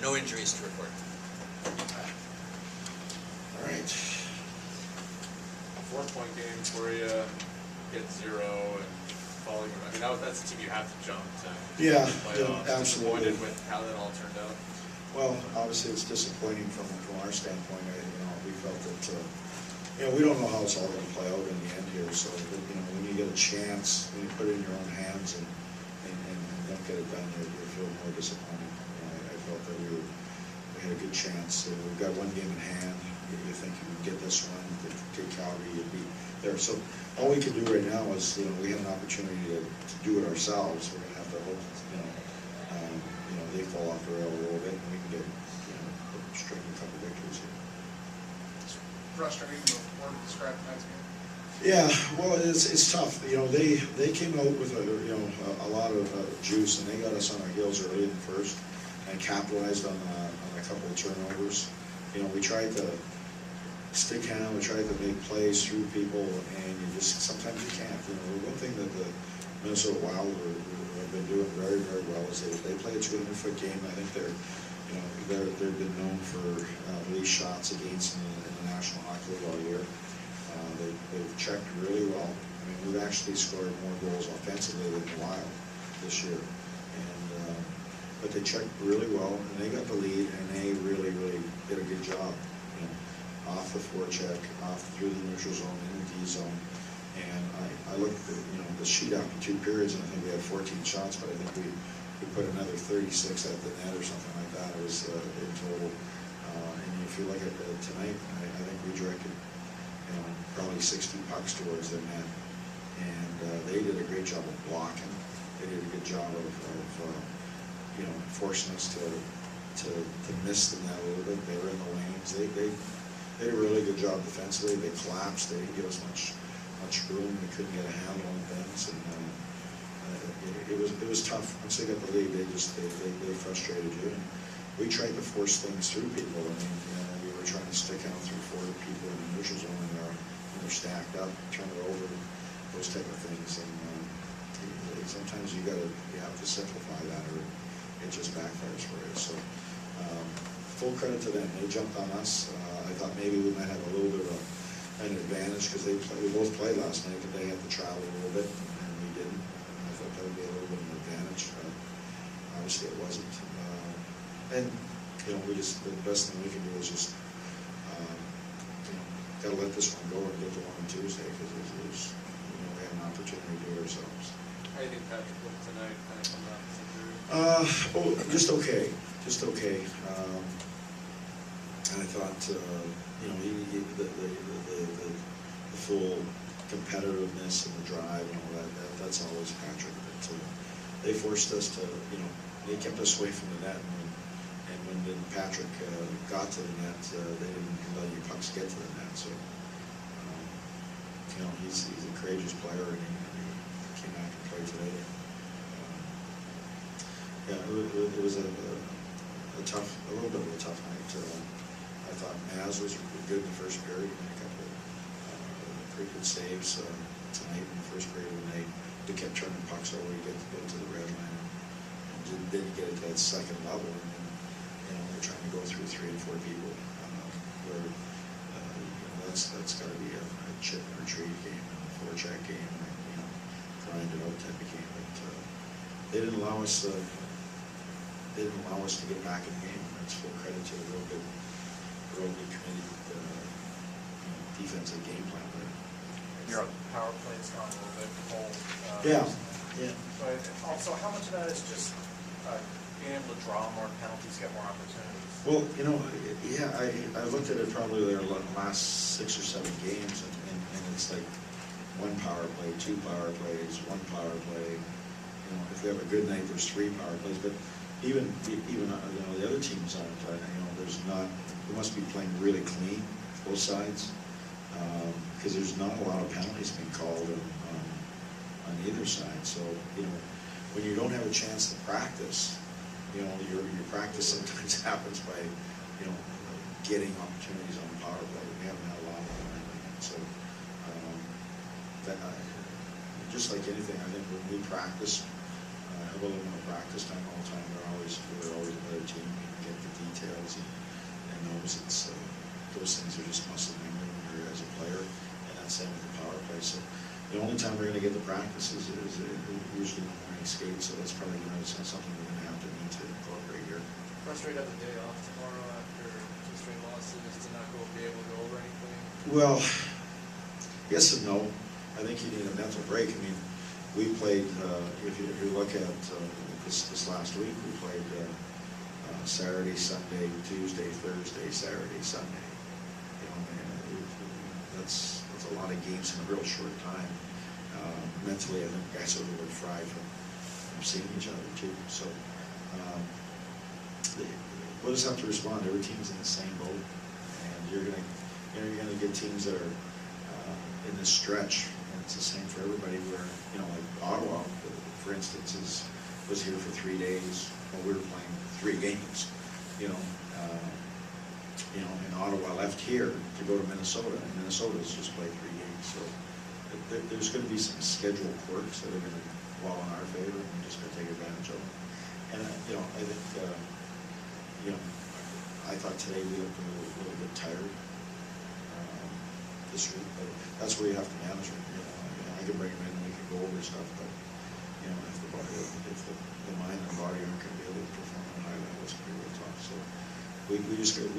No injuries to report. All right. 4-point game for you, get 0 and falling. I mean, that's a team you have to jump to. Yeah, playoffs. absolutely. Disappointed with how that all turned out. Well, obviously it's disappointing from our standpoint. We felt that we don't know how it's all going to play out in the end here. So when you get a chance, when you put it in your own hands and don't get it done, you feel more disappointed. I felt that we had a good chance. We've got one game in hand. You think you can get this one, get Calgary, you'd be there. So all we can do right now is, we have an opportunity to do it ourselves. We're going to have to hope, they fall off the rail a little bit, and we can get, string a couple victories here. It's frustrating, the word to describe tonight's game. Yeah, well, it's tough. They came out with a lot of juice, and they got us on our heels early in the first, and capitalized on a couple of turnovers. We tried to stick handle, we tried to make plays through people, and sometimes you can't. One thing that the Minnesota Wild have been doing very, very well is they play a 200-foot game. I think they've been known for least shots against in the National Hockey League all year. They've checked really well. I mean, we've actually scored more goals offensively than the Wild this year, but they checked really well, and they got the lead, and they really, really did a good job. Off the forecheck, off through the neutral zone, in the D zone, and I looked at the sheet after 2 periods, and I think we had 14 shots, but I think we put another 36 at the net or something like that. It was in total. And if you look at tonight, I think we directed probably 60 pucks towards their net, and they did a great job of blocking. They did a good job of forcing us to miss the net a little bit. They were in the lanes. They did a really good job defensively. They collapsed. They didn't give us much room. We couldn't get a handle on things, and it was tough. Once they got the lead, they frustrated you. And we tried to force things through people. I mean, we were trying to stick out through 40 people in the neutral zone, and they're stacked up, turn it over, those type of things. And sometimes you have to simplify that, or it just backfires for you. So full credit to them. They jumped on us. I thought maybe we might have a little bit of an advantage because we both played last night, but they had to travel a little bit, and we didn't. And I thought that would be a little bit of an advantage, but obviously it wasn't. And the best thing we can do is just got to let this one go and get to one on Tuesday, because we have an opportunity to do it ourselves. How do you think Patrick looked tonight? Kind of come out and just okay. And I thought, the full competitiveness and the drive and all that's always Patrick. But they forced us to, they kept us away from the net. And when Patrick got to the net, they didn't let your pucks get to the net. So, he's a courageous player, and he came out and played today. It was a little bit of a tough night. I thought Maz was good in the first period. He made a couple pretty good saves tonight in the first period when they kept turning pucks over to get to the red line, and didn't get it to that second level. And they're trying to go through 3 and 4 people. Where that's got to be a chip and retreat game, a forecheck game, grind it out type of game. But they didn't allow us to get back in the game. That's full credit to a real good committee defensive game plan there. Your power play's gone a little bit cold. Yeah. But also, how much of that is just being able to draw more penalties, get more opportunities? Well, I looked at it probably their last 6 or 7 games, and it's like 1 power play, 2 power plays, 1 power play. If we have a good night, there's 3 power plays. But even the other teams aren't. We must be playing really clean, both sides, because there's not a lot of penalties being called on either side. So when you don't have a chance to practice, your practice sometimes happens by getting opportunities on the power play. We haven't had a lot of them. So just like anything, I think when we practice, have a little more practice time all the time, we're always a better team. We can get the are just muscle memory when you're as a player, and that's same with the power play. So the only time we're gonna get the practices is usually in the morning skate, so that's probably something we're gonna have to need to incorporate here. Frustrated to have the day off tomorrow after 2 straight losses to not be able to go over anything? Well, yes and no. I think you need a mental break. I mean, we played, if you look at this last week, we played Saturday, Sunday, Tuesday, Thursday, Saturday, Sunday. You know, and that's a lot of games in a real short time. Mentally, I think guys are a little fried from seeing each other too. So we'll just have to respond. Every team's in the same boat, and you're gonna get teams that are in this stretch, and it's the same for everybody. Where like Ottawa, for instance, was here for 3 days while we were playing 3 games. And Ottawa left here to go to Minnesota, and Minnesota's just played 3 games. So there's going to be some schedule quirks that are going to fall in our favor, and we're just going to take advantage of them. And I think I thought today we looked a little bit tired this week, but that's where you have to manage it. I can bring them in and we can go over stuff, but if the mind and body aren't going to be able to perform at a high level, it's going to be real tough. So we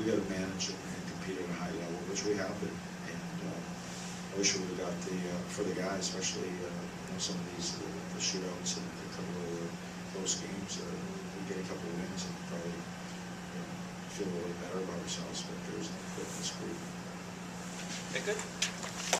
got to manage it and compete at a high level, which we have been. And I wish we would have got for the guys, especially some of these the shootouts and a couple of close games. We get a couple of wins and probably feel a little better about ourselves. But there's no quit in this group. Okay, good.